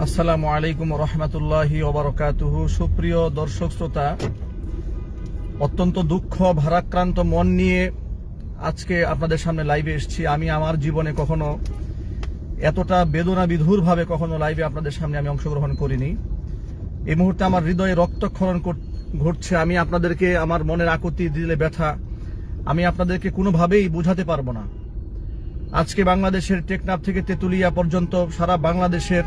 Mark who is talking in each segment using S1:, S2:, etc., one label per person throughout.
S1: আসসালামু আলাইকুম রহমতুল্লাহি ওয়া বারাকাতুহু। সুপ্রিয় দর্শক শ্রোতা, অত্যন্ত দুঃখ ভারাক্রান্ত মন নিয়ে আজকে আপনাদের সামনে লাইভে এসেছি। আমি আমার জীবনে কখনো এতটা বেদনা বিধুর ভাবে কখনো লাইভে আপনাদের সামনে আমি অংশগ্রহণ করিনি। এই মুহূর্তে আমার হৃদয়ে রক্তক্ষরণ ঘটছে। আমি আপনাদেরকে আমার মনের আকুতি দিলে ব্যথা আমি আপনাদেরকে কোনোভাবেই বোঝাতে পারবো না। আজকে বাংলাদেশের টেকনাফ থেকে তেতুলিয়া পর্যন্ত সারা বাংলাদেশের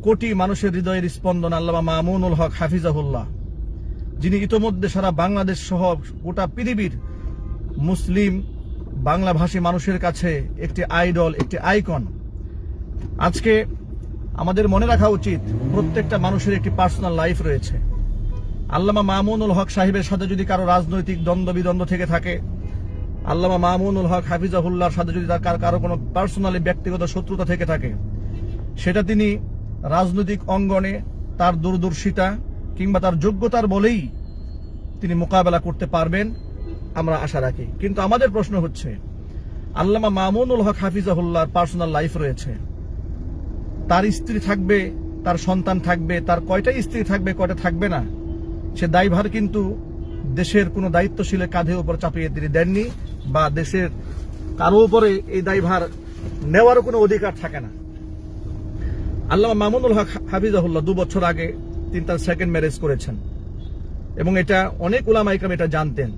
S1: কোটি মানুষের হৃদয়ের স্পন্দন আল্লামা মামুনুল হক হাফিজাহুল্লাহ, যিনি ইতোমধ্যে সারা বাংলাদেশ সহ গোটা পৃথিবীর মুসলিম বাংলাভাষী মানুষের কাছে একটি আইডল, একটি আইকন। আজকে আমাদের মনে রাখা উচিত প্রত্যেকটা মানুষের একটি পার্সোনাল লাইফ রয়েছে। আল্লামা মামুনুল হক সাহেবের সাথে যদি কারো রাজনৈতিক দ্বন্দ্ব বিদ্বন্দ্ব থেকে থাকে, আল্লামা মামুনুল হক হাফিজাহুল্লাহর সাথে যদি তার কারো কোনো পার্সোনালি ব্যক্তিগত শত্রুতা থেকে থাকে, সেটা তিনি রাজনৈতিক অঙ্গনে তার দূরদর্শিতা কিংবা তার যোগ্যতার বলেই তিনি মোকাবেলা করতে পারবেন, আমরা আশা রাখি। কিন্তু আমাদের প্রশ্ন হচ্ছে, আল্লামা মামুনুল হক হাফিজাহুল্লাহর পার্সোনাল লাইফ রয়েছে, তার স্ত্রী থাকবে, তার সন্তান থাকবে, তার কয়টা স্ত্রী থাকবে, কয়টা থাকবে না, সে দায়ভার কিন্তু দেশের কোনো দায়িত্বশীলের কাঁধে উপর চাপিয়ে তিনি দেননি, বা দেশের কারো উপরে এই দায়ভার নেওয়ারও কোনো অধিকার থাকে না। আল্লামা মামুনুল হক হাফিজাহুল্লাহ 2 বছর আগে তিনি তার সেকেন্ড ম্যারেজ করেছেন, এবং এটা অনেক উলামা ইকরাম এটা জানতেন।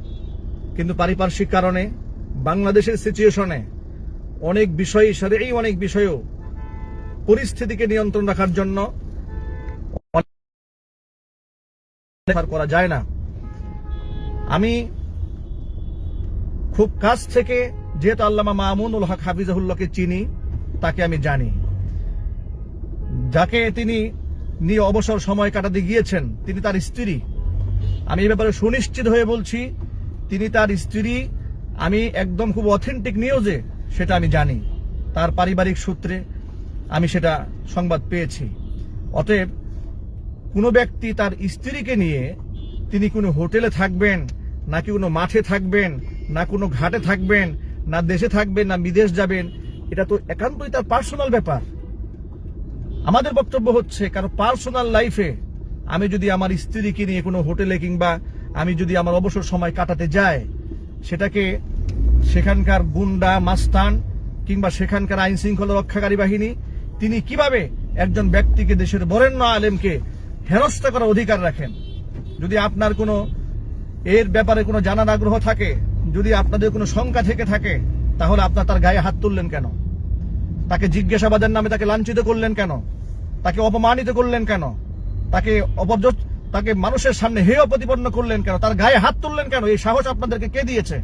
S1: কিন্তু পারিপার্শ্বিক কারণে, বাংলাদেশের সিচুয়েশনে অনেক বিষয়, এই অনেক বিষয়েও পরিস্থিতিকে নিয়ন্ত্রণ রাখার জন্য করা যায় না। আমি খুব কাছ থেকে যেহেতু আল্লামা মামুনুল হক হাফিজাহুল্লাহকে চিনি, তাকে আমি জানি। যাকে তিনি নিয়ে অবসর সময় কাটাতে গিয়েছেন, তিনি তার স্ত্রী। আমি এই ব্যাপারে সুনিশ্চিত হয়ে বলছি, তিনি তার স্ত্রী। আমি একদম খুব অথেন্টিক নিউজে সেটা আমি জানি, তার পারিবারিক সূত্রে আমি সেটা সংবাদ পেয়েছি। অতএব কোনো ব্যক্তি তার স্ত্রীকে নিয়ে তিনি কোনো হোটেলে থাকবেন, নাকি কোনো মাঠে থাকবেন, না কোনো ঘাটে থাকবেন, না দেশে থাকবেন, না বিদেশ যাবেন, এটা তো একান্তই তার পার্সোনাল ব্যাপার। আমাদের বক্তব্য হচ্ছে, কারো পার্সোনাল লাইফে আমি যদি আমার স্ত্রীকে নিয়ে কোনো হোটেলে কিংবা আমি যদি আমার অবসর সময় কাটাতে যাই, সেটাকে সেখানকার গুন্ডা মাস্তান কিংবা সেখানকার আইন শৃঙ্খলা রক্ষাকারী বাহিনী তিনি কিভাবে একজন ব্যক্তিকে, দেশের বরেণ্য আলেমকে হেনস্থা করার অধিকার রাখেন? যদি আপনার কোনো এর ব্যাপারে কোনো জানার আগ্রহ থাকে, যদি আপনাদের কোনো শঙ্কা থেকে থাকে, তাহলে আপনার তার গায়ে হাত তুললেন কেন? তাকে জিজ্ঞাসাবাদের নামে তাকে লাঞ্ছিত করলেন কেন? তাকে অপমানিত করলেন কেন? তাকে মানুষের সামনে হেয় প্রতিপন্ন করলেন কেন? তার গায়ে হাত তুললেন কেন? এই সাহস আপনাদেরকে কে দিয়েছে?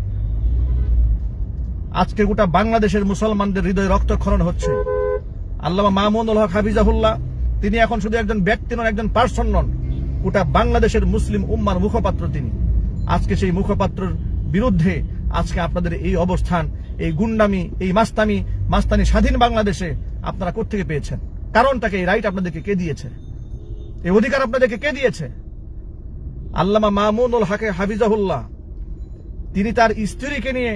S1: আজকে গোটা বাংলাদেশের মুসলমানদের হৃদয়ে রক্তক্ষরণ হচ্ছে। আল্লামা মামুনুল হক হাফিজাহুল্লাহ তিনি এখন শুধু একজন ব্যক্তি নন, একজন পার্সন নন, গোটা বাংলাদেশের মুসলিম উম্মার মুখপাত্র তিনি। আজকে সেই মুখপাত্রের বিরুদ্ধে আজকে আপনাদের এই অবস্থান, এই গুন্ডামি, এই মাস্তানি স্বাধীন বাংলাদেশে আপনারা কোত্থেকে পেয়েছেন? কারণটাকে, এই রাইট আপনাদেরকে কে দিয়েছে? এই অধিকার আপনাদেরকে কে দিয়েছে? আল্লামা মামুনুল হক হাফিজাহুল্লাহ তিনি তার স্ত্রীকে নিয়ে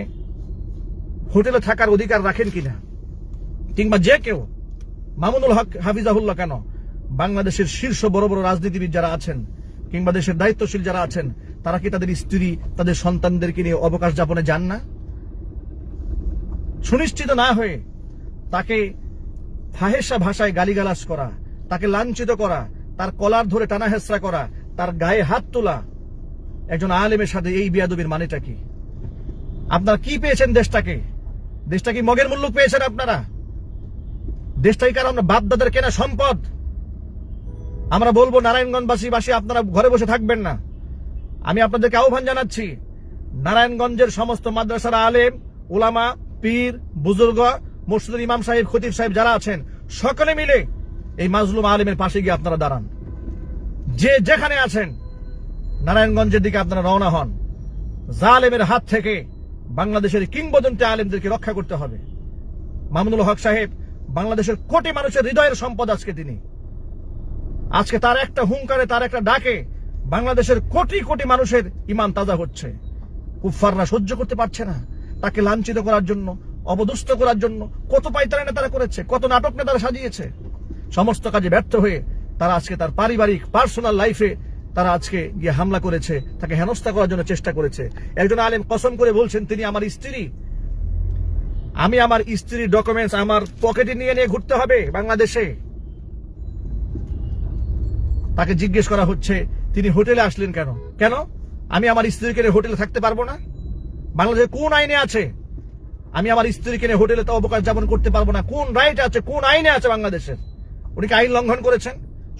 S1: হোটেলে থাকার অধিকার রাখেন কিনা? কিংবা যে কেউ, মামুনুল হক হাফিজাহুল্লাহ কেন, বাংলাদেশের শীর্ষ বড় বড় রাজনীতিবিদ যারা আছেন কিংবা দেশের দায়িত্বশীল যারা আছেন, তারা কি তাদের স্ত্রী, তাদের সন্তানদেরকে নিয়ে অবকাশ যাপনে যান না? সুনিশ্চিত না হয়ে তাকে ফাহেসা ভাষায় গালিগালাজ করা, তাকে লাঞ্ছিত করা, তার কলার ধরে টানা হেঁচড়া করা, তার গায়ে হাত তোলা একজন আলেমের সাথে এই বেয়াদবির মানেটা কি? আপনারা কি পেয়েছেন? দেশটা কি মগের মূল্য পেয়েছেন আপনারা? দেশটাই কারণ বাপ দাদার কেনা সম্পদ। আমরা বলবো নারায়ণগঞ্জবাসী আপনারা ঘরে বসে থাকবেন না। আমি আপনাদেরকে আহ্বান জানাচ্ছি, নারায়ণগঞ্জের সমস্ত মাদ্রাসার আলেম, উলামা, পীর, বুজুর্গ, মসজিদের ইমাম সাহেব, খতিব সাহেব যারা আছেন, সকলে মিলে এই মাজলুম আলেমের পাশে গিয়ে আপনারা দাঁড়ান। যে যেখানে আছেন নারায়ণগঞ্জের দিকে আপনারা রওনা হন। জালেমের হাত থেকে বাংলাদেশের কিংবদন্তি আলেমদেরকে রক্ষা করতে হবে। মামুনুল হক সাহেব বাংলাদেশের কোটি মানুষের হৃদয়ের সম্পদ। আজকে তার একটা হুঙ্কারে, তার একটা ডাকে বাংলাদেশের কোটি কোটি মানুষের ঈমান তাজা হচ্ছে। কুফফাররা সহ্য করতে পারছে না। তাকে লাঞ্ছিত করার জন্য, অবদুষ্ট করার জন্য কত পায়তারা নেতারা করেছে, কত নাটক নেতারা সাজিয়েছে। সমস্ত কাজে ব্যর্থ হয়ে তারা আজকে তার পারিবারিক পার্সোনাল লাইফে তারা আজকে গিয়ে হামলা করেছে, তাকে হেনস্থা করার জন্য চেষ্টা করেছে। একজন আলেম কসম করে বলছেন তিনি আমার স্ত্রী। আমি আমার স্ত্রীর ডকুমেন্টস আমার পকেটে নিয়ে নিয়ে ঘুরতে হবে বাংলাদেশে। তাকে জিজ্ঞেস করা হচ্ছে তিনি হোটেলে আসলেন কেন? কেন আমি আমার স্ত্রীকে নিয়ে হোটেলে থাকতে পারবো না? বাংলাদেশে কোন আইনে আছে আমি আমার স্ত্রীকে নিয়ে হোটেলে তো অবকাশ যাপন করতে পারবো না? কোন রাইট আছে, কোন আইনে আছে বাংলাদেশের? উনি কি আইন লঙ্ঘন করেছেন?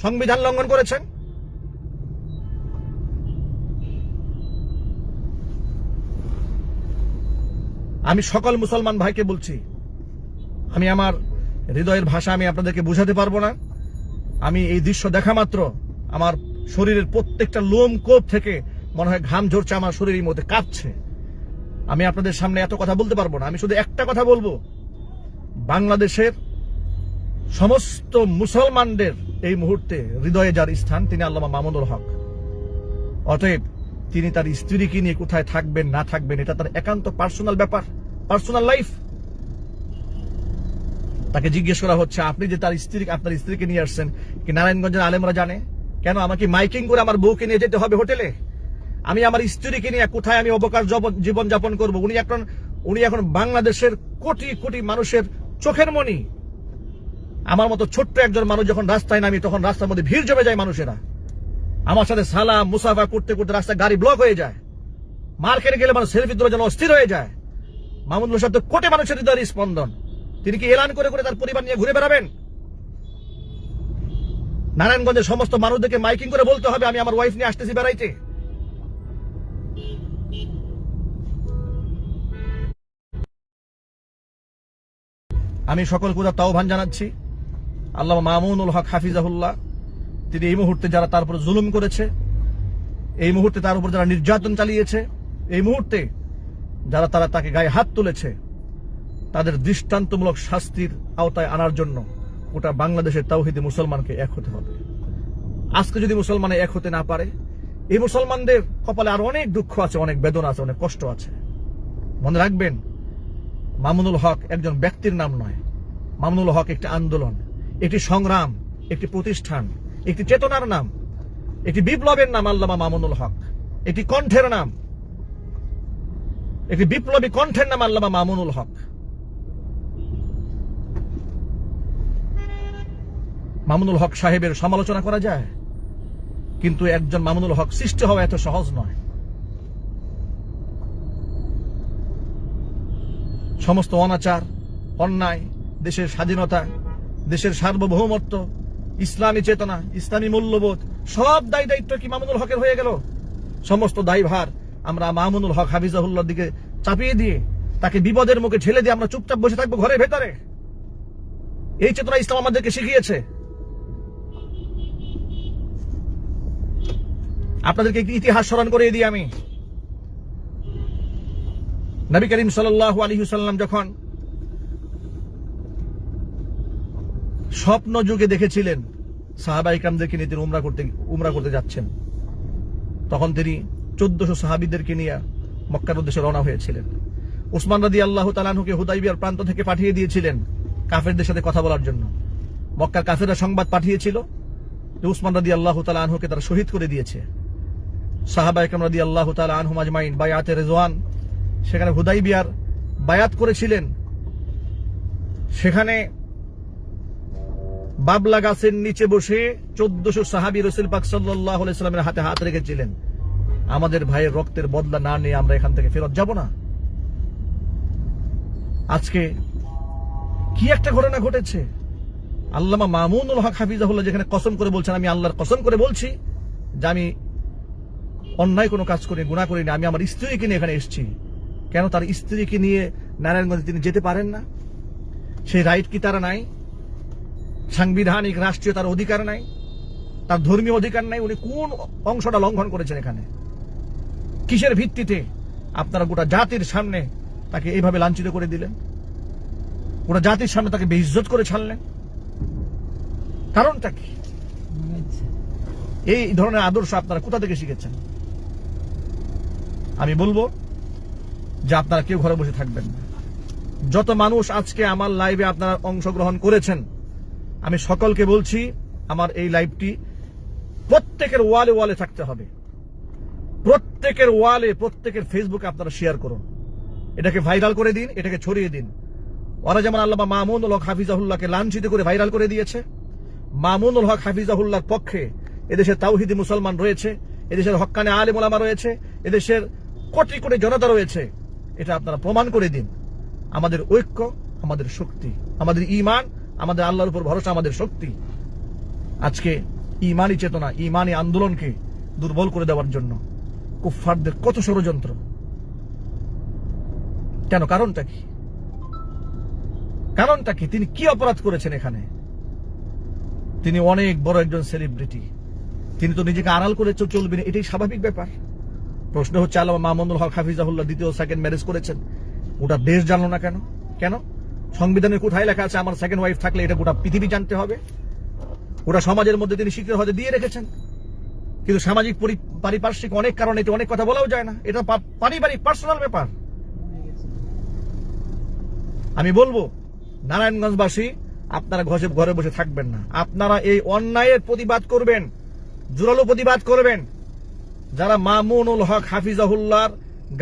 S1: সংবিধান লঙ্ঘন করেছেন? আমি সকল মুসলমান ভাইকে বলছি, আমি আমার হৃদয়ের ভাষা আমি আপনাদেরকে বুঝাতে পারবো না। আমি এই দৃশ্য দেখা মাত্র আমার শরীরের প্রত্যেকটা লোম কোপ থেকে মনে হয় ঘাম ঝরছে, আমার শরীরের মধ্যে কাঁপছে। আমি আপনাদের সামনে এত কথা বলতে পারবো না। আমি শুধু একটা কথা বলবো, বাংলাদেশের সমস্ত মুসলমানদের এই মুহূর্তে হৃদয়ে যার স্থান তিনি আল্লামা মামুনুল হক। অতএব তিনি তার স্ত্রীকে নিয়ে কোথায় থাকবেন না থাকবেন এটা তার একান্ত পার্সোনাল ব্যাপার, পার্সোনাল লাইফ। তাকে জিজ্ঞেস করা হচ্ছে আপনি যে তার স্ত্রী, আপনার স্ত্রীকে নিয়ে আসছেন, কি নারায়ণগঞ্জের আলেমরা জানে? কেন আমাকে মাইকিং করে আমার বউকে নিয়ে যেতে হবে হোটেলে? আমি আমার স্ত্রীকে নিয়ে কোথায় আমি অবকাশ জীবন যাপন করবো? উনি এখন বাংলাদেশের কোটি কোটি মানুষের চোখের মণি। আমার মতো ছোট্ট একজন মানুষ যখন রাস্তায় নামি তখন রাস্তার মধ্যে ভিড় জমে যায় মানুষেরা। আমার সাথে সালাম মুসাফা করতে করতে রাস্তায় গাড়ি ব্লক হয়ে যায়। মার্কেটে গেলে মানুষ সেলফি তোলার জন্য অস্থির হয়ে যায়। মামুনুল সাহেব তো কোটি মানুষের হৃদয়ের স্পন্দন। তিনি কি এলান করে করে তার পরিবার নিয়ে ঘুরে বেড়াবেন? নারায়ণগঞ্জের সমস্ত মানুষদেরকে মাইকিং করে বলতে হবে আমি আমার ওয়াইফ নিয়ে আসতেছি বেড়াইতে? আমি সকল কুদা আহ্বান জানাচ্ছি, আল্লামা মামুনুল হক হাফিজাহুল্লাহ তিনি এই মুহূর্তে যারা তার উপর জুলুম করেছে, এই মুহূর্তে তার উপর যারা নির্যাতন চালিয়েছে, এই মুহূর্তে যারা তাকে গায়ে হাত তুলেছে, তাদের দৃষ্টান্তমূলক শাস্তির আওতায় আনার জন্য গোটা বাংলাদেশের তাওহীদি মুসলমানকে এক হতে হবে। আজকে যদি মুসলমানে এক হতে না পারে, এই মুসলমানদের কপালে আর অনেক দুঃখ আছে, অনেক বেদনা আছে, অনেক কষ্ট আছে। মনে রাখবেন, মামুনুল হক একজন ব্যক্তির নাম নয়। মামুনুল হক একটি আন্দোলন, একটি সংগ্রাম, একটি প্রতিষ্ঠান, একটি চেতনার নাম, একটি বিপ্লবের নাম আল্লামা মামুনুল হক। একটি কণ্ঠের নাম, একটি বিপ্লবী কণ্ঠের নাম আল্লামা মামুনুল হক। মামুনুল হক সাহেবের সমালোচনা করা যায়, কিন্তু একজন মামুনুল হক সৃষ্টি হওয়া এত সহজ নয়। সমস্ত অনাচার, অন্যায়, দেশের স্বাধীনতা, দেশের সার্বভৌমত্ব, ইসলামী চেতনা, ইসলামী মূল্যবোধ সব দায় দায়িত্ব কি মামুনুল হকের হয়ে গেল? সমস্ত দায়ভার আমরা মামুনুল হক হাফিজাহুল্লাহর দিকে চাপিয়ে দিয়ে তাকে বিপদের মুখে ঠেলে দিয়ে আমরা চুপচাপ বসে থাকবো ঘরের ভেতরে? এই চেতনা ইসলাম আমাদেরকে শিখিয়েছে। আপনাদেরকে একটি ইতিহাস স্মরণ করিয়ে দিই আমি। নবী করিম সাল্লাল্লাহু আলাইহি ওয়াসাল্লাম যখন স্বপ্ন যুগে দেখেছিলেন সাহাবায়ে কিরামদেরকে নিয়ে তিনি উমরা করতে যাচ্ছেন, তখন তিনি 1400 সাহাবীদেরকে নিয়ে মক্কার উদ্দেশ্যে রওনা হয়েছিলেন। উসমান রাদিয়াল্লাহু তাআলা আনহুকে হুদাইবিয়ার প্রান্ত থেকে পাঠিয়ে দিয়েছিলেন কাফেরদের সাথে কথা বলার জন্য। মক্কার কাফেররা সংবাদ পাঠিয়েছিল যে উসমান রাদিয়াল্লাহু তাআলা আনহুকে তারা শহীদ করে দিয়েছে। সাহাবায়ে কিরাম রাদিয়াল্লাহু তাআলা আনহুম আজমাইন বায়াতে রিজওয়ান সেখানে হুদাইবিয়ার বায়াত করেছিলেন। সেখানে বাবলা গাছের নিচে বসে 1400 সাহাবী রাসূল পাক সাল্লাল্লাহু আলাইহি সাল্লামের হাতে হাত রেখেছিলেন, আমাদের ভাইয়ের রক্তের বদলা না নিয়ে আমরা এখান থেকে ফেরত যাব না। আজকে কি একটা ঘটনা ঘটেছে, আল্লামা মামুনুল হক হাফিজাহুল্লাহ যেখানে কসম করে বলছেন, আমি আল্লাহর কসম করে বলছি যে আমি অন্যায় কোনো কাজ করি, গুনাহ করিনি, আমি আমার স্ত্রীকে নিয়ে এখানে এসেছি। কেন তার স্ত্রীকে নিয়ে নারায়ণগঞ্জে তিনি যেতে পারেন না? সেই রাইট কি তারা নাই? সাংবিধানিক রাষ্ট্রীয় তার অধিকার নাই? তার ধর্মীয় অধিকার নাই? উনি কোন অংশটা লঙ্ঘন করেছেন এখানে? কিসের ভিত্তিতে আপনারা গোটা জাতির সামনে তাকে এইভাবে লাঞ্ছিত করে দিলেন? গোটা জাতির সামনে তাকে বেইজ্জত করে ছাড়লেন? কারণটা কি? এই ধরনের আদর্শ আপনারা কোথা থেকে শিখেছেন? আমি বলবো যে আপনারা কেউ ঘরে বসে থাকবেন না। যত মানুষ আজকে আমার লাইভে আপনারা অংশগ্রহণ করেছেন, আমি সকলকে বলছি আমার এই লাইভটি প্রত্যেকের ওয়ালে ওয়ালে থাকতে হবে। প্রত্যেকের ওয়ালে, প্রত্যেকের ফেসবুকে আপনারা শেয়ার করুন, এটাকে ভাইরাল করে দিন, এটাকে ছড়িয়ে দিন। ওরা যেমন আল্লামা মামুনুল হক হাফিজাহুল্লাহকে লাঞ্ছিত করে ভাইরাল করে দিয়েছে, মামুনুল হক হাফিজাহুল্লাহর পক্ষে এদেশের তাওহিদি মুসলমান রয়েছে, এদেশের হক্কানে আলেম ওলামা রয়েছে, এদেশের কোটি কোটি জনতা রয়েছে। এটা আপনারা প্রমাণ করে দিন। আমাদের ঐক্য আমাদের শক্তি, আমাদের ঈমান, আমাদের আল্লাহর উপর ভরসা আমাদের শক্তি। আজকে ঈমানি চেতনা, ঈমানি আন্দোলনকে দুর্বল করে দেওয়ার জন্য কুফফারদের কত ষড়যন্ত্র। কেন? কারণটা কি? কারণটা কি? তিনি কি অপরাধ করেছেন এখানে? তিনি অনেক বড় একজন সেলিব্রিটি, তিনি তো নিজেকে আড়াল করে চলবেন, এটাই স্বাভাবিক ব্যাপার। প্রশ্ন হচ্ছে আল্লামা মামুনুল হক হাফিজাহুল্লাহ দ্বিতীয় সেকেন্ড ম্যারেজ করেছেন, ওটা দেশ জানলো না কেন? কেন? সংবিধানের কোথায় লেখা আছে আমার সেকেন্ড ওয়াইফ থাকলে এটা গোটা পৃথিবী জানতে হবে? ওটা সমাজের মধ্যে তিনি স্বীকৃতি হয়তো দিয়ে রেখেছেন, কিন্তু সামাজিক পারিপার্শ্বিক অনেক কারণে এটা অনেক কথা বলাও যায় না, এটা পারিবারিক পার্সোনাল ব্যাপার। আমি বলবো নারায়ণগঞ্জবাসী, আপনারা ঘরে বসে থাকবেন না, আপনারা এই অন্যায়ের প্রতিবাদ করবেন, জোরালো প্রতিবাদ করবেন। যারা মামুনুল হক হাফিজাহুল্লাহর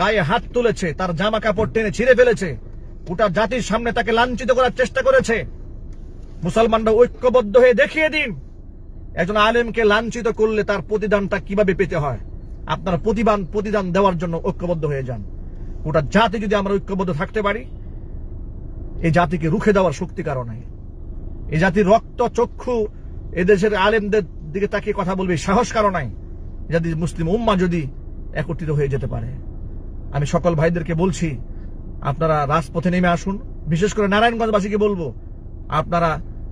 S1: গায়ে হাত তুলেছে, তার জামা কাপড় টেনে ছিঁড়ে ফেলেছে, গোটা জাতির সামনে তাকে লাঞ্ছিত করার চেষ্টা করেছে, মুসলমানরা ঐক্যবদ্ধ হয়ে দেখিয়ে দিন একজন আলেমকে লাঞ্ছিত করলে তার প্রতিদানটা কিভাবে পেতে হয়। আপনারা প্রতিদান দেওয়ার জন্য ঐক্যবদ্ধ হয়ে যান। গোটা জাতি যদি আমরা ঐক্যবদ্ধ থাকতে পারি, এই জাতিকে রুখে দেওয়ার শক্তি কারণে, এই জাতির রক্ত চক্ষু এদেশের আলেমদের দিকে তাকিয়ে কথা বলবে সাহস কারণে, যদি মুসলিম উম্মাহ যদি একত্রিত হয়ে যেতে পারে। আমি সকল ভাইদেরকে বলছি, আপনারা রাজপথে নেমে আসুন। বিশেষ করে নারায়ণগঞ্জবাসীকে বলবো, আপনারা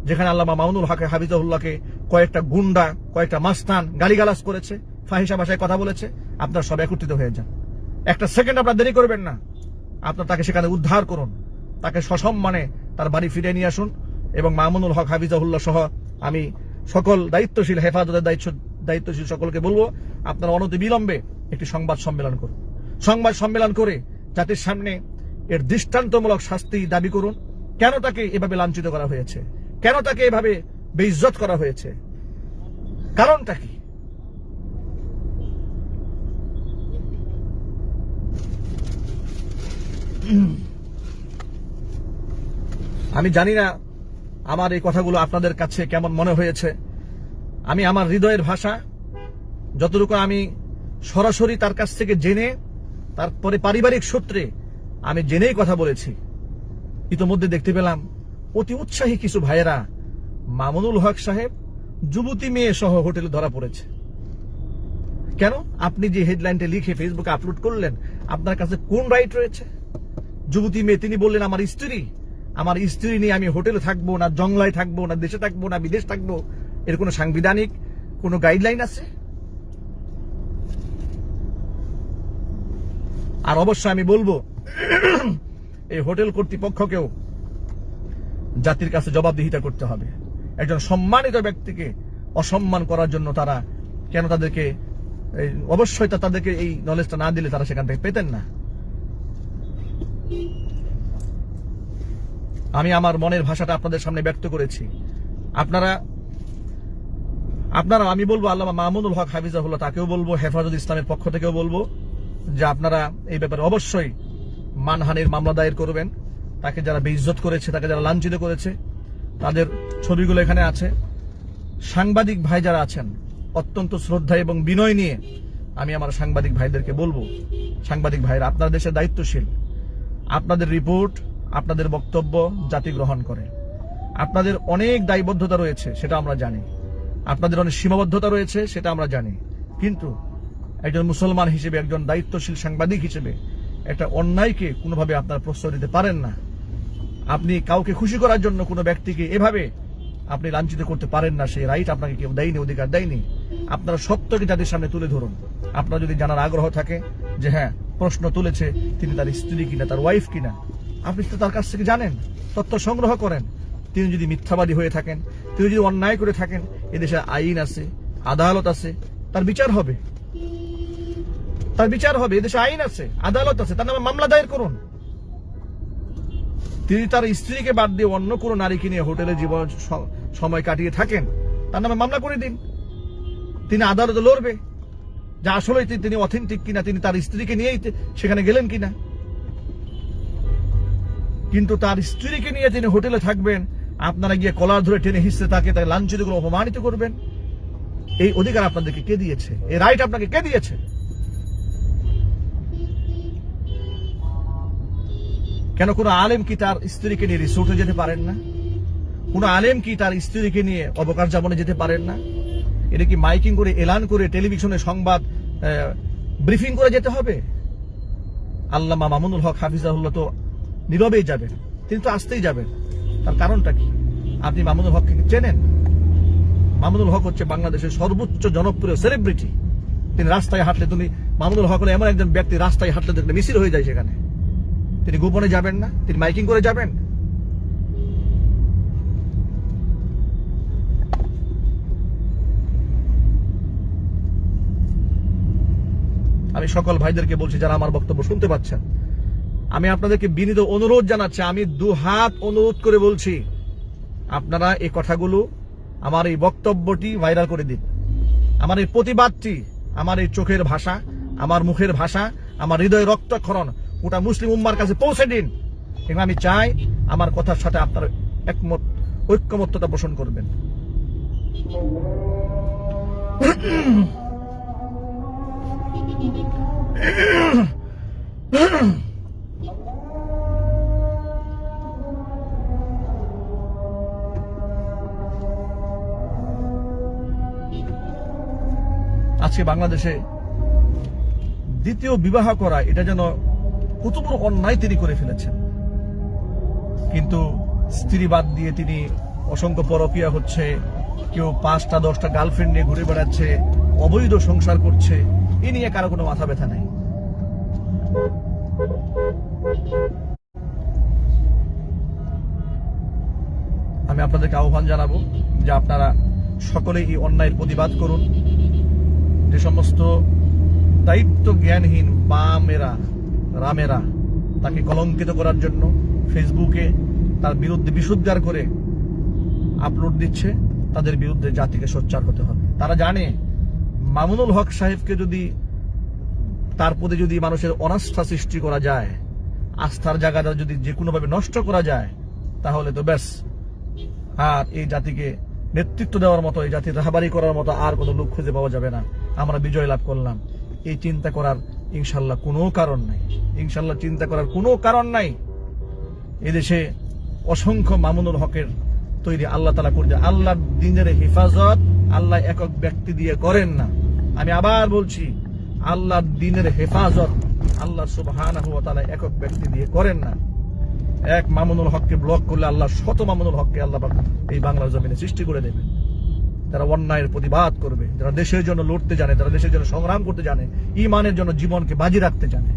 S1: যেখানে আল্লামা মামুনুল হক হাফিজাহুল্লাহকে কয়েকটা গুন্ডা, কয়েকটা মাস্তান গালিগালাজ করেছে, ফাহিশা ভাষায় কথা বলেছে, আপনারা সব একত্রিত হয়ে যান। একটা সেকেন্ড আপনারা দেরি করবেন না, আপনারা তাকে সেখানে উদ্ধার করুন, তাকে সসম্মানে তার বাড়ি ফিরে নিয়ে আসুন। এবং মামুনুল হক হাফিজাহুল্লাহ সহ আমি সকল দায়িত্বশীল, হেফাজতের দায়িত্বশীল সকলকে বলবো, আপনারা অনতিবিলম্বে একটি সংবাদ সম্মেলন করুন। সংবাদ সম্মেলন করে জাতির সামনে এর দৃষ্টান্তমূলক শাস্তি দাবি করুন। কেন তাকে এভাবে লাঞ্ছিত করা হয়েছে? কেন তাকে এভাবে বেইজ্জত করা হয়েছে? কারণটা কি? আমি জানি না আমার এই কথাগুলো আপনাদের কাছে কেমন মনে হয়েছে। আমি আমার হৃদয়ের ভাষা যতটুকু আমি সরাসরি তার কাছ থেকে জেনে, তারপরে পারিবারিক সূত্রে আমি জেনেই কথা বলেছি। ইতোমধ্যে দেখতে পেলাম অতি উৎসাহী কিছু ভাইয়েরা মামুনুল হক সাহেব যুবতী মেয়ে সহ হোটেলে ধরা পড়েছে। কেন? আপনি যে হেডলাইনটা লিখে ফেসবুকে আপলোড করলেন, আপনার কাছে কোন রাইট রয়েছে? যুবতী মেয়ে, তিনি বললেন আমার স্ত্রী নিয়ে আমি হোটেলে থাকবো না, জংলায় থাকবো না, দেশে থাকবো না, বিদেশ থাকবো, এর কোনো সাংবিধানিক কোনো গাইডলাইন আছে? আর অবশ্যই আমি বলবো এই হোটেল কর্তৃপক্ষকেও জাতির কাছে জবাবদিহিতা করতে হবে। একজন সম্মানিত ব্যক্তিকে অসম্মান করার জন্য তারা কেন তাদেরকে, অবশ্যই তাদেরকে এই নলেজটা না দিলে তারা সেখান থেকে পেতেন না। আমি আমার মনের ভাষাটা আপনাদের সামনে ব্যক্ত করেছি। আপনারা আমি বলবো আল্লামা মামুনুল হক হাফিজাহুল্লাহ তাকেও বলবো, হেফাজত ইসলামের পক্ষ থেকেও বলবো যে আপনারা এই ব্যাপারে অবশ্যই মানহানির মামলা দায়ের করবেন। তাকে যারা বেইজ্জত করেছে, তাকে যারা লাঞ্ছিত করেছে, তাদের ছবিগুলো এখানে আছে। সাংবাদিক ভাই যারা আছেন, অত্যন্ত শ্রদ্ধা এবং বিনয় নিয়ে আমি আমার সাংবাদিক ভাইদেরকে বলবো, সাংবাদিক ভাইরা আপনারা দেশের দায়িত্বশীল, আপনাদের রিপোর্ট, আপনাদের বক্তব্য জাতি গ্রহণ করে। আপনাদের অনেক দায়বদ্ধতা রয়েছে, সেটা আমরা জানি। আপনাদের অনেক সীমাবদ্ধতা রয়েছে, সেটা আমরা জানি। কিন্তু একজন মুসলমান হিসেবে, একজন দায়িত্বশীল সাংবাদিক হিসেবে একটা অন্যায়কে কোনোভাবে আপনারা প্রশ্রয় দিতে পারেন না। আপনি কাউকে খুশি করার জন্য কোনো ব্যক্তিকে এভাবে আপনি লাঞ্ছিত করতে পারেন না। সেই রাইট আপনাকে কেউ দেয়নি, অধিকার দেয়নি। আপনারা সত্যকে যাদের সামনে তুলে ধরুন। আপনার যদি জানার আগ্রহ থাকে যে হ্যাঁ, প্রশ্ন তুলেছে তিনি তার স্ত্রী কিনা, তার ওয়াইফ কিনা, আপনি তো তার কাছ থেকে জানেন, তথ্য সংগ্রহ করেন। তিনি যদি মিথ্যাবাদী হয়ে থাকেন, তিনি যদি অন্যায় করে থাকেন, এদেশে আইন আছে, আদালত আছে, তার বিচার হবে। তার বিচার হবে। এদেশে আইন আছে, আদালত আছে, তার নামে মামলা দায়ের করুন। তিনি তার স্ত্রীকে বাদ দিয়ে অন্য কোনো নারীকে নিয়ে হোটেলে জীবন সময় কাটিয়ে থাকেন, তার নামে মামলা করে দিন। তিনি আদালতে লড়বে যে আসলে তিনি অথেন্টিক কিনা, তিনি তার স্ত্রীকে নিয়েই সেখানে গেলেন কিনা। কিন্তু তার স্ত্রীকে নিয়ে তিনি হোটেলে থাকবেন, আপনারা গিয়ে কলার ধরে টেনে হিসতে তাকে লাঞ্ছিত করে অপমানিত করবেন। এই অধিকার আপনাদেরকে কে দিয়েছে? এই রাইট আপনাকে কে দিয়েছে? কেন কোনো আলেম কি তার স্ত্রীকে নিয়ে রিসোর্টে যেতে পারেন না? কোন আলেম কি তার স্ত্রীকে নিয়ে অবকাশ যাপনে যেতে পারেন না? এটা কি মাইকিং করে, এলান করে, টেলিভিশনে সংবাদ ব্রিফিং করে যেতে হবে? আল্লামা মামুনুল হক হাফিজাহুল্লাহ তো নীরবেই যাবেন, তিনি তো আসতেই যাবেন। তার কারণটা কি? আপনি মামুনুল হককে চেনেন? মামুনুল হক হচ্ছে বাংলাদেশের সর্বোচ্চ জনপ্রিয় সেলিব্রিটি। তিনি রাস্তায় হাঁটলে, তুমি মামুনুল হক হলে এমন একজন ব্যক্তি, রাস্তায় হাঁটলে দেখলে মিছিল হয়ে যায় সেখানে। তিনি গোপনে যাবেন না, তিনি মাইকিং করে যাবেন। আমি সকল ভাইদেরকে বলছি যারা আমার বক্তব্য শুনতে পাচ্ছেন, আমি আপনাদেরকে বিনীত অনুরোধ জানাচ্ছি, আমি দুহাত অনুরোধ করে বলছি, আপনারা এই কথাগুলো, আমার এই বক্তব্যটি ভাইরাল করে দিন। আমার এই প্রতিবাদটি, আমার এই চোখের ভাষা, আমার মুখের ভাষা, আমার হৃদয় রক্তক্ষরণ গোটা মুসলিম উম্মার কাছে পৌঁছে দিন। এবং আমি চাই আমার কথার সাথে আপনারা একমত, ঐক্যমত্যতা পোষণ করবেন। আজকে বাংলাদেশে দ্বিতীয় বিবাহ করা, এটা যেন কত বড় অন্যায় তিনি করে ফেলেছেন। কিন্তু স্ত্রী বাদ দিয়ে তিনি অসংখ্য পরকীয়া হচ্ছে, কেউ 5টা 10টা গার্লফ্রেন্ড নিয়ে ঘুরে বেড়াচ্ছে, অবৈধ সংসার করছে, এ নিয়ে কারো কোনো মাথা ব্যথা নাই। আমি আপনাদেরকে আহ্বান জানাবো যে আপনারা সকলেই এই অন্যায়ের প্রতিবাদ করুন। যে সমস্ত দায়িত্ব জ্ঞানহীন বামেরা, রামেরা তাকে কলঙ্কিত করার জন্য ফেসবুকে তার বিরুদ্ধে বিশুদ্ধার করে আপলোড দিচ্ছে, তাদের বিরুদ্ধে জাতিকে সোচ্চার হতে হবে। তারা জানে মামুনুল হক সাহেবকে যদি, তার প্রতি যদি মানুষের অনাস্থা সৃষ্টি করা যায়, আস্থার জায়গাটা যদি যে কোনোভাবে নষ্ট করা যায়, তাহলে তো ব্যাস, আর এই জাতিকে নেতৃত্ব দেওয়ার মতো, এই জাতির রাহাবারি করার মতো আর কোনো লোক খুঁজে পাওয়া যাবে না। আমরা বিজয় লাভ করলাম, এই চিন্তা করার ইনশাল্লাহ কোনো কারণ নাই। ইনশাল্লাহ চিন্তা করার কোনো কারণ নাই। এদেশে অসংখ্য মামুনুল হকের তৈরি আল্লাহ তাআলা করে। আল্লাহর দ্বীনের হেফাজত আল্লাহ একক ব্যক্তি দিয়ে করেন না। আমি আবার বলছি, আল্লাহর দ্বীনের হেফাজত আল্লাহ সুবহানাহু ওয়া তাআলা একক ব্যক্তি দিয়ে করেন না। এক মামুনুল হককে ব্লক করলে আল্লাহ শত মামুনুল হককে আল্লাহ এই বাংলার জমিনে সৃষ্টি করে দেবে, যারা অন্যায়ের প্রতিবাদ করবে, যারা দেশের জন্য লড়তে জানে, যারা দেশের জন্য সংগ্রাম করতে জানে, ঈমানের জন্য জীবনকে বাজি রাখতে জানে,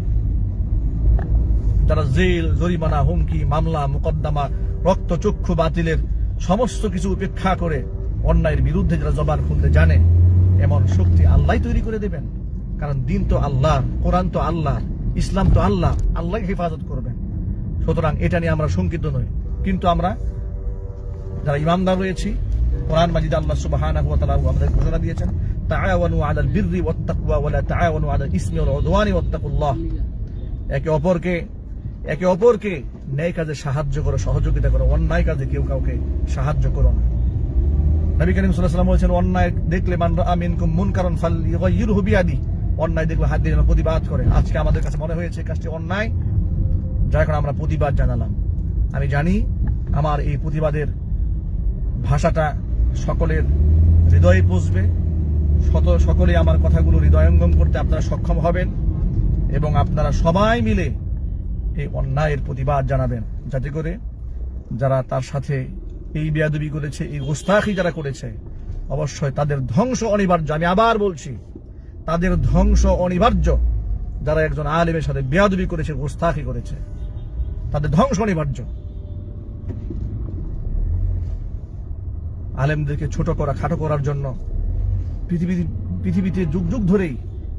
S1: যারা জেল, জরিমানা, হুমকি, মামলা, মুকদ্দমা, রক্ত চক্ষু বাতিলের সমস্ত কিছু উপেক্ষা করে অন্যায়ের বিরুদ্ধে যারা জবান খুলতে জানে, এমন শক্তি আল্লাহ তৈরি করে দেবেন। কারণ দিন তো আল্লাহ, কোরআন তো আল্লাহ, ইসলাম তো আল্লাহ, আল্লাহ হেফাজত করবেন। সুতরাং এটা নিয়ে আমরা শঙ্কিত নই। কিন্তু আমরা যারা ইমানদার রয়েছি, কোরআন মাজিদে আল্লাহ সুবহানাহু ওয়া তাআলা আমাদের ঘোষণা দিয়েছেন, তাআওয়ানু আলাল বিররি ওয়াত তাকওয়া ওয়া লা তাআওয়ানু আলাল ইসমি ওয়াল উদওয়ানি ওয়াত্তাকুল্লাহ। একে অপরকে ন্যায় কাজে সাহায্য করো, সহযোগিতা করো, অন্যায় কাজে কেউ কাউকে সাহায্য করো না। নবী করিম সাল্লাল্লাহু আলাইহি ওয়াসাল্লাম বলেছেন, অন্যায় দেখলে মান রাআ মিনকুম মুনকারান ফালইয়ুগাইয়িরহু বিয়াদি, অন্যায় দেখলে হাত দিয়ে প্রতিবাদ করে। আজকে আমাদের কাছে মনে হয়েছে কাজটি অন্যায়, যার কারণে আমরা প্রতিবাদ জানালাম। আমি জানি আমার এই প্রতিবাদের ভাষাটা সকলের হৃদয়ে পৌঁছবে, সকলে আমার কথাগুলো হৃদয়ঙ্গম করতে আপনারা সক্ষম হবেন এবং আপনারা সবাই মিলে এই অন্যায়ের প্রতিবাদ জানাবেন, যাতে করে যারা তার সাথে এই বেয়াদবি করেছে, এই গোস্তাখি যারা করেছে, অবশ্যই তাদের ধ্বংস অনিবার্য। আমি আবার বলছি, তাদের ধ্বংস অনিবার্য। যারা একজন আলেমের সাথে বেয়াদবি করেছে, গোস্তাখি করেছে, তাদের ধ্বংস অনিবার্য। আলেমদেরকে ছোট করা, খাটো করার জন্য পৃথিবীতে যুগ যুগ ধরেই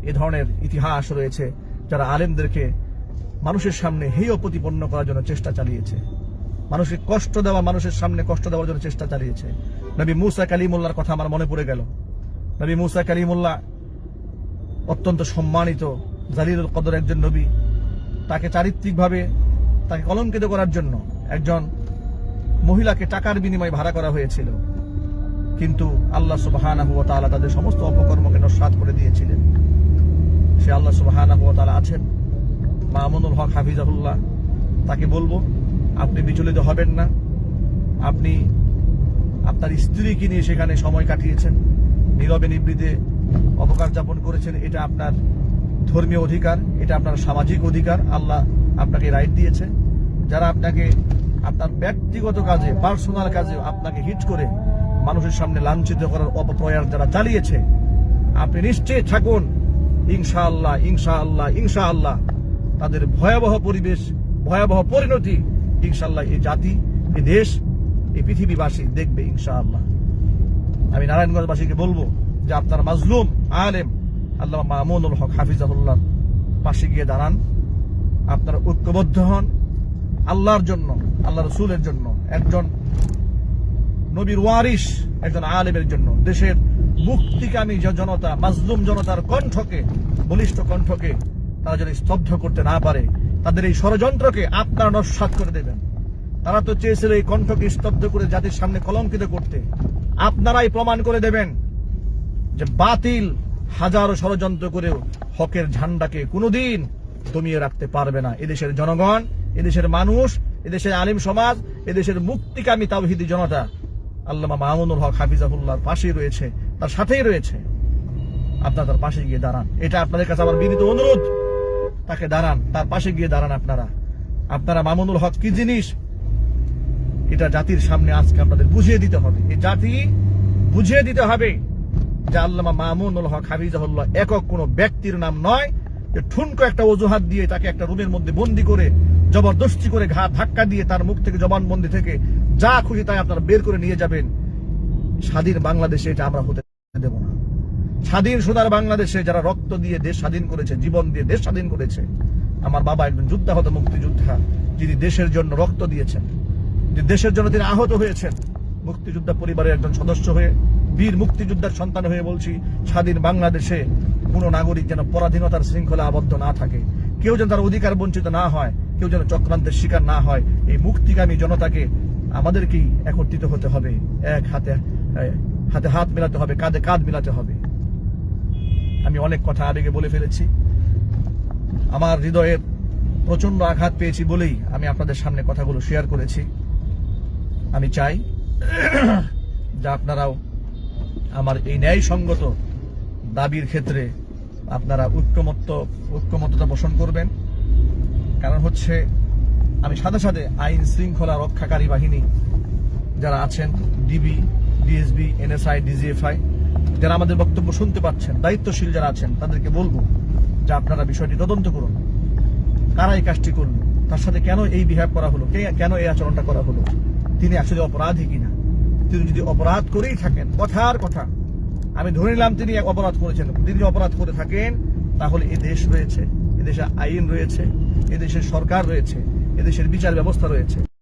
S1: এ ধরনের ইতিহাস রয়েছে, যারা আলেমদেরকে মানুষের সামনে হেয় প্রতিপন্ন করার জন্য চেষ্টা চালিয়েছে, মানুষকে কষ্ট দেওয়া, মানুষের সামনে কষ্ট দেওয়ার জন্য চেষ্টা চালিয়েছে। নবী মুসা কালিমুল্লাহর কথা আমার মনে পড়ে গেল। নবী মুসা কালিমুল্লাহ অত্যন্ত সম্মানিত জালিলুল কদর একজন নবী। তাকে চারিত্রিকভাবে তাকে কলঙ্কিত করার জন্য একজন মহিলাকে টাকার বিনিময়ে ভাড়া করা হয়েছিল, কিন্তু আল্লাহ সুবহানাহু ওয়া তাআলা তাদের সমস্ত অপকর্মকে নস্যাৎ করে দিয়েছিলেন। সে আল্লাহ সুবহানাহু ওয়া তাআলা আছেন। মামুনুল হক হাফিজাহুল্লাহ, তাকে বলবো, আপনি বিচলিত হবেন না। আপনি আপনার স্ত্রীকে নিয়ে সেখানে সময় কাটিয়েছেন, নীরবে নিবৃতে অবকাশ যাপন করেছেন। এটা আপনার ধর্মীয় অধিকার, এটা আপনার সামাজিক অধিকার। আল্লাহ আপনাকে রাইট দিয়েছে। যারা আপনাকে আপনার ব্যক্তিগত কাজে, পার্সোনাল কাজে আপনাকে হিট করে মানুষের সামনে লাঞ্ছিত করার অপপ্রয়াস যারা চালিয়েছে, আপনি নিশ্চয় থাকুন, ইনশাআল্লাহ ইনশাআল্লাহ ইনশাআল্লাহ তাদের ভয়াবহ পরিবেশ, ভয়াবহ পরিণতি ইনশাআল্লাহ এই জাতি, এই দেশ, এই পৃথিবীবাসী দেখবে ইনশাআল্লাহ। আমি নারায়ণগঞ্জবাসীকে বলবো যে আপনার মাজলুম আলেম আল্লামা মামুনুল হক হাফিজাহুল্লাহ পাশে গিয়ে দাঁড়ান, আপনারা ঐক্যবদ্ধ হন আল্লাহর জন্য, আল্লাহ রসুলের জন্য, একজন নবীর ওয়ারিস, একজন আলেমের জন্য। দেশের মুক্তিকামী জনতা, মাজলুম জনতার কণ্ঠকে, বলিষ্ঠ কণ্ঠকে তারা যদি স্তব্ধ করতে না পারে, তাদের এই ষড়যন্ত্রকে আপনারা নস্যাৎ করে দেবেন। তারা তো চেয়েছিল এই কণ্ঠকে স্তব্ধ করে জাতির সামনে কলঙ্কিত করতে। আপনারাই প্রমাণ করে দেবেন যে বাতিল হাজারো ষড়যন্ত্র করেও হকের ঝান্ডাকে কোনোদিন দমিয়ে রাখতে পারবে না। এদেশের জনগণ, এদেশের মানুষ, এদেশের আলিম সমাজ, এদেশের মুক্তিকামী তাওহীদি জনতা আল্লামা মামুনুল হক হাফিজাহুল্লাহর পাশেই রয়েছে, তার সাথেই রয়েছে। আপনারা তার পাশে গিয়ে দাঁড়ান, এটা আপনাদের কাছে আমার বিনীত অনুরোধ। তাকে দাঁড়ান, তার পাশে গিয়ে দাঁড়ান। আপনারা মামুনুল হক কি জিনিস, এটা জাতির সামনে আজকে আপনাদের বুঝিয়ে দিতে হবে। এই জাতি বুঝিয়ে দিতে হবে যে আল্লামা মামুনুল হক হাফিজাহুল্লাহ একক কোনো ব্যক্তির নাম নয়, যে ঠুনকো একটা অজুহাত দিয়ে তাকে একটা রুমের মধ্যে বন্দি করে জবরদস্তি করে ধাক্কা দিয়ে তার মুখ থেকে, জবানবন্দি থেকে যা খুশি তাই আপনারা বের করে নিয়ে যাবেন। স্বাধীন বাংলাদেশে এটা আমরা হতে দেব না। স্বাধীন সোনার বাংলাদেশে যারা রক্ত দিয়ে দেশ স্বাধীন করেছে, জীবন দিয়ে দেশ স্বাধীন করেছে, আমার বাবা একজন যোদ্ধাহত মুক্তিযোদ্ধা, যিনি দেশের জন্য রক্ত দিয়েছেন, যে দেশের জন্য তিনি আহত হয়েছেন, মুক্তিযোদ্ধা পরিবারের একজন সদস্য হয়ে, বীর মুক্তিযোদ্ধার সন্তান হয়ে বলছি, স্বাধীন বাংলাদেশে কোন নাগরিক যেন পরাধীনতার শৃঙ্খলা আবদ্ধ না থাকে, কেউ যেন তার অধিকার বঞ্চিত না হয়, কেউ যেন চক্রান্তের শিকার না হয়। এই মুক্তিগামী জনতাকে আমাদেরকেই একত্রিত হতে হবে, এক হাতে হাতে হাত মেলাতে হবে, কাঁধে কাঁধ মেলাতে হবে। আমি অনেক কথা আবেগে বলে ফেলেছি, আমার হৃদয়ের প্রচন্ড আঘাত পেয়েছি বলেই আমি আপনাদের সামনে কথাগুলো শেয়ার করেছি। আমি চাই যে আপনারাও আমার এই ন্যায়সঙ্গত দাবির ক্ষেত্রে আপনারা ঐক্যমত্যতা পোষণ করবেন। কারণ হচ্ছে, আমি সাথে সাথে আইন শৃঙ্খলা রক্ষাকারী বাহিনী যারা আছেন, ডিবি, ডিএসবি, এনএসআই, ডিজিএফআই, যারা আমাদের বক্তব্য শুনতে পাচ্ছেন, দায়িত্বশীল যারা আছেন, তাদেরকে বলবো যে আপনারা বিষয়টি তদন্ত করুন। কারা এই কাজটি করল, তার সাথে কেন এই বিহেভ করা হলো, কেন এই আচরণটা করা হলো, তিনি আসলে অপরাধী কিনা। তিনি যদি অপরাধ করেই থাকেন, কথার কথা আমি ধরে নিলাম তিনি এক অপরাধ করেছেন, তিনি যদি অপরাধ করে থাকেন, তাহলে এই দেশ রয়েছে, এদেশে আইন রয়েছে, এদেশের সরকার রয়েছে, এদেশের বিচার ব্যবস্থা রয়েছে।